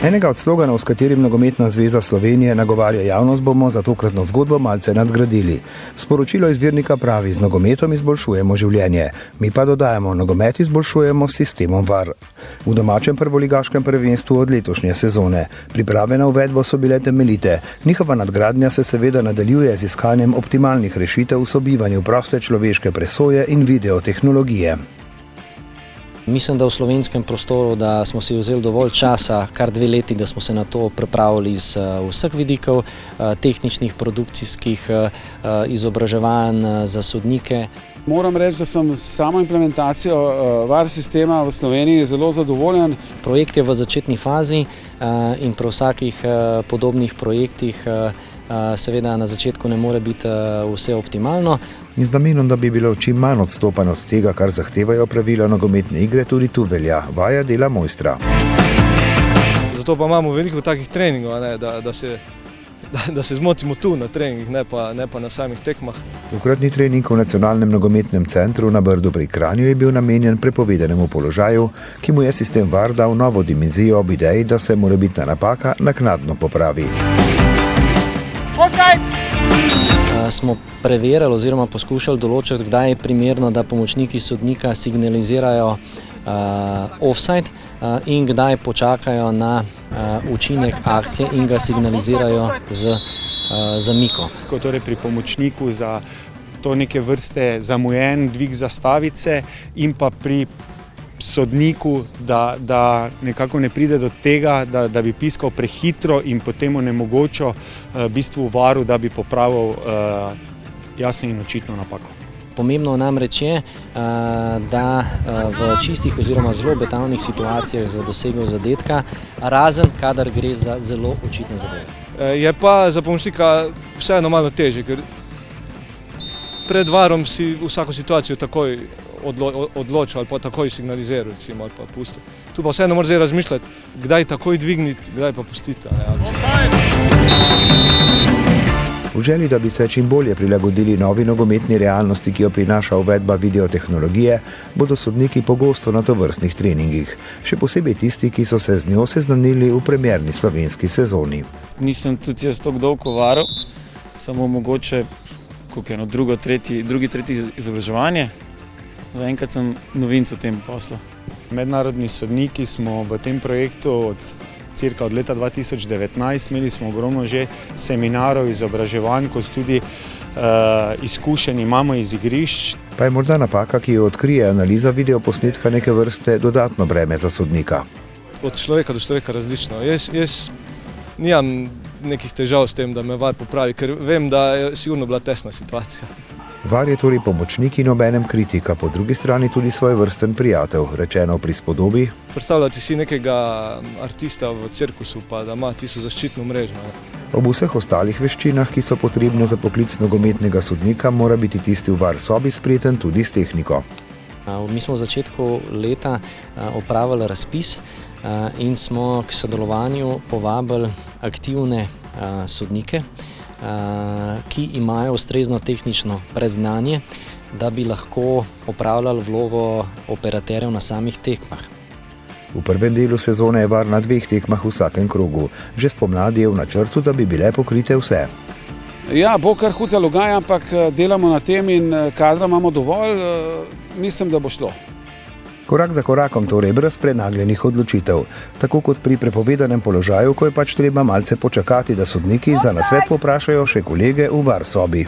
Enega od sloganov, s katerim Nogometna zveza Slovenije nagovarja javnost, bomo za tokratno zgodbo malce nadgradili. Sporočilo izvirnika pravi: z nogometom izboljšujemo življenje. Mi pa dodajamo: nogomet izboljšujemo s sistemom VAR. V domačem prvoligaškem prvenstvu od letošnje sezone. Priprave na uvedbo so bile temeljite. Njihova nadgradnja se seveda nadaljuje z iskanjem optimalnih rešitev v sobivanju proste človeške presoje in videotehnologije. Mislim, da v slovenskem prostoru, da smo si vzeli dovolj časa, kar 2 leti, da smo se na to pripravili iz vseh vidikov, tehničnih, produkcijskih, izobraževanj za sodnike. Moram reči, da sem s samo implementacijo VAR sistema v Sloveniji zelo zadovoljen. Projekt je v začetni fazi in pri vsakih podobnih projektih seveda na začetku ne more biti vse optimalno. In z namenom, da bi bilo čim manj odstopanj od tega, kar zahtevajo pravila nogometne igre, tudi tu velja vaja dela mojstra. Zato pa imamo veliko takih treningov, da se zmotimo tu na treningih, ne pa na samih tekmah. Tokratni trening v Nacionalnem nogometnem centru na Brdu pri Kranju je bil namenjen prepovedanemu položaju, ki mu je sistem VAR dal novo dimenzijo ob ideji, da se morebitna napaka naknadno popravi. Smo preverjali oziroma poskušali določiti, kdaj je primerno, da pomočniki sodnika signalizirajo offside in kdaj počakajo na učinek akcije in ga signalizirajo z zamiko. Torej pri pomočniku za to neke vrste zamujen dvig zastavice in pa pri sodniku, da nekako ne pride do tega, da bi piskal prehitro in potem onemogočil v bistvu VAR-u, da bi popravil jasno in očitno napako. Pomembno namreč je, da v čistih oziroma zelo obetavnih situacijah za dosego zadetka, razen kadar gre za zelo očitne zadeve. Je pa za pomočnika vseeno malo težje, ker pred VAR-om si vsako situacijo takoj odločil ali pa takoj signaliziral, recimo, ali pa pustil. Tu pa vseeno moraš zdaj razmišljati, kdaj takoj dvigniti, kdaj pa pustiti. V želji, da bi se čim bolje prilagodili novi nogometni realnosti, ki jo prinaša uvedba videotehnologije, bodo sodniki pogosto na tovrstnih treningih. Še posebej tisti, ki so se z njo seznanili v premierni slovenski sezoni. Nisem tudi jaz toliko dolgo varal, samo mogoče drugi, tretji izobraževanje. Zaenkrat sem novinec v tem poslu. Mednarodni sodniki smo v tem projektu od leta 2019 imeli smo ogromno že seminarov, izobraževanj, kot tudi izkušenj imamo iz igrišč. Pa je morda napaka, ki jo odkrije analiza videoposnetka, neke vrste dodatno breme za sodnika. Od človeka do človeka različno. Jaz nimam nekih težav s tem, da me VAR popravi, ker vem, da je sigurno bila tesna situacija. VAR je torej pomočnik in obenem kritika, po drugi strani tudi svojevrsten prijatelj, rečeno v prispodobi. Predstavljati si nekega artista v cirkusu, pa da ima tisto zaščitno mrežo. Ob vseh ostalih veščinah, ki so potrebne za poklic nogometnega sodnika, mora biti tisti v VAR sobi spreten tudi s tehniko. Mi smo v začetku leta opravili razpis in smo k sodelovanju povabili aktivne sodnike, ki imajo ustrezno tehnično predznanje, da bi lahko opravljali vlogo operaterjev na samih tekmah. V prvem delu sezone je VAR na 2 tekmah v vsakem krogu. Že spomladi je v načrtu, da bi bile pokrite vse. Ja, bo kar hud zalogaj, ampak delamo na tem in kadra imamo dovolj, mislim, da bo šlo. Korak za korakom, torej brez prenagljenih odločitev. Tako kot pri prepovedanem položaju, ko je pač treba malce počakati, da sodniki za nasvet povprašajo še kolege v VAR sobi.